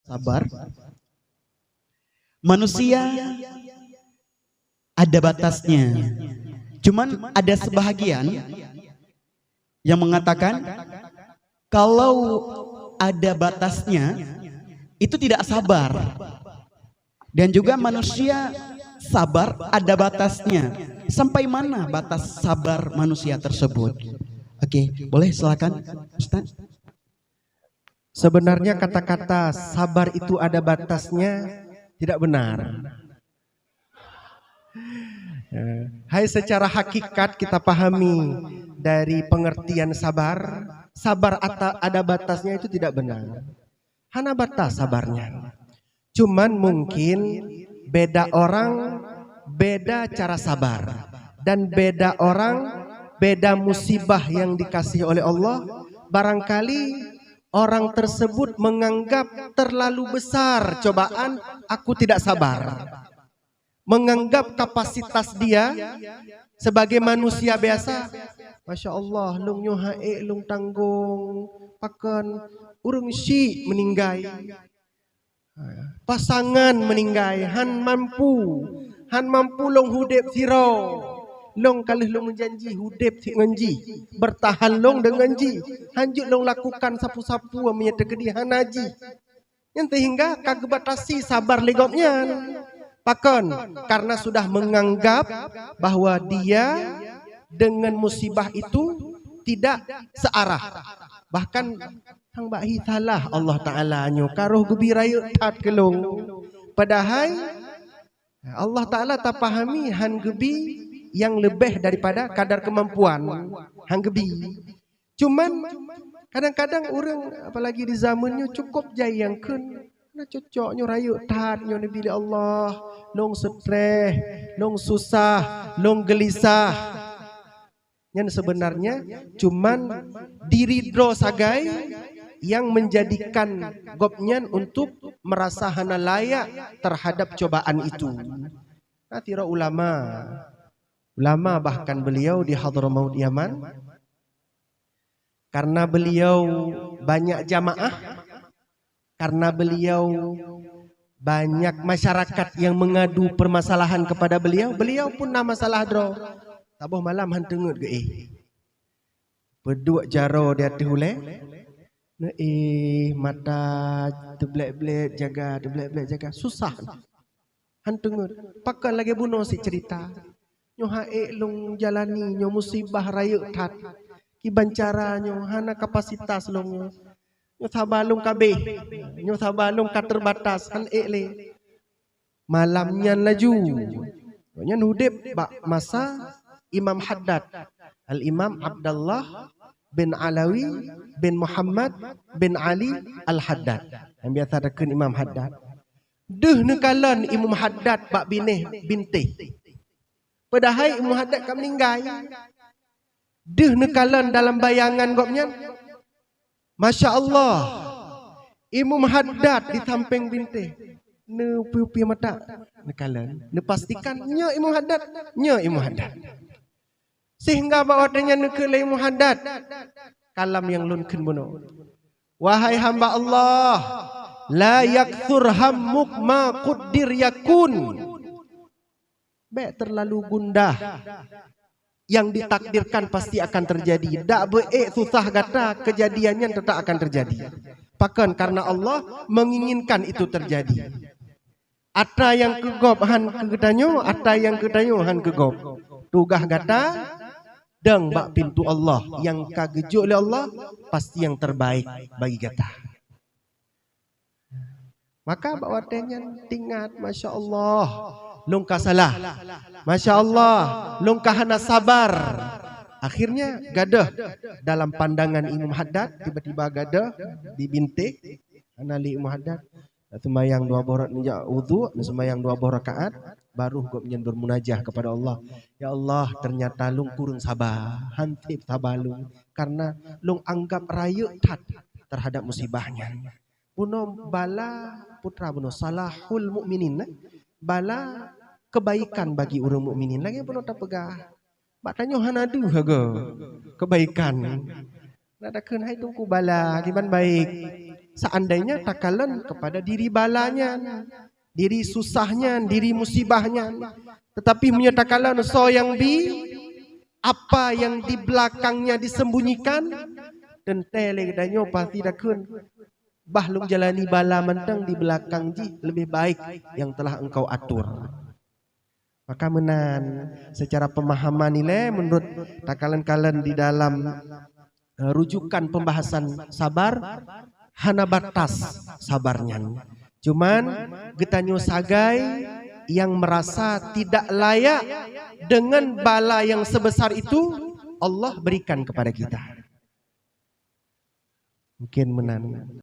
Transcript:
sabar. Manusia ada batasnya. Cuman ada sebahagian yang mengatakan kalau ada batasnya itu tidak sabar. Dan juga manusia sabar ada batasnya. Sampai mana batas sabar manusia tersebut? Oke, boleh silakan Ustaz. Sebenarnya kata-kata sabar itu ada batasnya tidak benar. Hai, secara hakikat kita pahami dari pengertian sabar, sabar ada batasnya itu tidak benar. Hana batas sabarnya. Cuman mungkin beda orang, beda cara sabar. Dan beda orang, beda musibah yang dikasih oleh Allah. Barangkali orang tersebut menganggap terlalu besar cobaan, aku tidak sabar. Menganggap kapasitas dia sebagai manusia biasa. Masya Allah, lung nyohae, lung tanggung, pakan, urung si meninggai. Pasangan meninggai, han mampu long hudep siro. Long kalih long menjanji hudep si nganji, bertahan long dengan ji, hanjuk long lakukan sapu-sapu amnya tegedi hanaji. Yang sehingga kagebatasi sabar legopnya. Pakon, karena sudah menganggap bahwa dia dengan musibah itu tidak searah. Bahkan hang bahi salah Allah Ta'ala nyo karoh gembira tat kelong. Padahal Allah Ta'ala tak pahami han gebi yang lebih daripada kadar kemampuan hang gebi. Cuman kadang-kadang orang apalagi di zamannya cukup jayangkeun na cocoknya rayu tat nyo nabi Allah, long stres, long susah, long gelisah. Yang sebenarnya cuman diri dro sagai yang menjadikan gopnyan untuk merasa hana layak terhadap cobaan itu. Nah, tira ulama bahkan beliau di Hadramaut Yaman, karena beliau banyak jamaah, karena beliau banyak masyarakat yang mengadu permasalahan kepada beliau, beliau pun nama masalah dro. Tabuh malam hantengut ke berdua jaro dia tehule. Mata teblek-blek jaga susah. Hantengut. Pakai lagi bunuh si cerita. Nyo hae long jalani nyo musibah rayu tat. Ki bancara nyo hana kapasitas long nyo sabalung kabeh. Nyo sabalung katerbatas han le. Malamnya laju. Nyo hudip bak masa Imam Haddad, Al-Imam Abdullah bin Alawi bin Muhammad bin Ali Al-Haddad. Yang biasa dakun Imam Haddad. Duh nekalan Imam Haddad bak binih bintih. Padahal Imam Haddad kam meninggal. Duh nekalan dalam bayangan gopnya. Masya Allah. Imam Haddad di samping bintih. Ne piu-piu mata nekalan. Ne pastikan nya Imam Haddad, nya Imam Haddad. Sehingga bawadanya nekele Imam Haddad kalam yang lunken bunuh. Wahai hamba Allah, la yakthur hammuk ma quddir yakun. Baik terlalu gundah. Yang ditakdirkan pasti akan terjadi. Dak beek susah kata kejadiannya tetap akan terjadi. Pakan karena Allah menginginkan itu terjadi. Ata yang kegop han kegedanyo, ata yang kegedanyo han kegop. Tugah kata deng bak pintu Allah yang kagejuk oleh Allah pasti yang terbaik bagi kita. Maka bak watenya tingat Masya Allah lungkah salah, Masya Allah lungkah hana sabar. Akhirnya gadah dalam pandangan Imam Haddad, tiba-tiba gadah di bintik anali Imam Haddad semayang 2 borat minyak wudu, semayang 2 rakaat, baru gopnya bermunajah kepada Allah. Ya Allah, ternyata lung kurang sabar, hantip sabar lung, karena lung anggap rayu tat terhadap musibahnya. Buno bala putra buno salahul mukminin, bala kebaikan bagi orang mukminin. Lagi buno tak pegah. Maknanya hanadu haga kebaikan. Nada keun hai tungku bala, gimana baik. seandainya takalan kepada diri balanya, diri susahnya, diri musibahnya. Tetapi menyatakan so yang apa yang di belakangnya disembunyikan dan tele danyo pasti dakun bahlung jalani bala mentang di belakang ji lebih baik yang telah engkau atur. Maka menan secara pemahaman nilai menurut takalan-kalan di dalam rujukan pembahasan sabar hana batas sabarnya. Cuman getanyo sagai yang merasa tidak layak dengan bala yang sebesar itu Allah berikan kepada kita. Mungkin menan.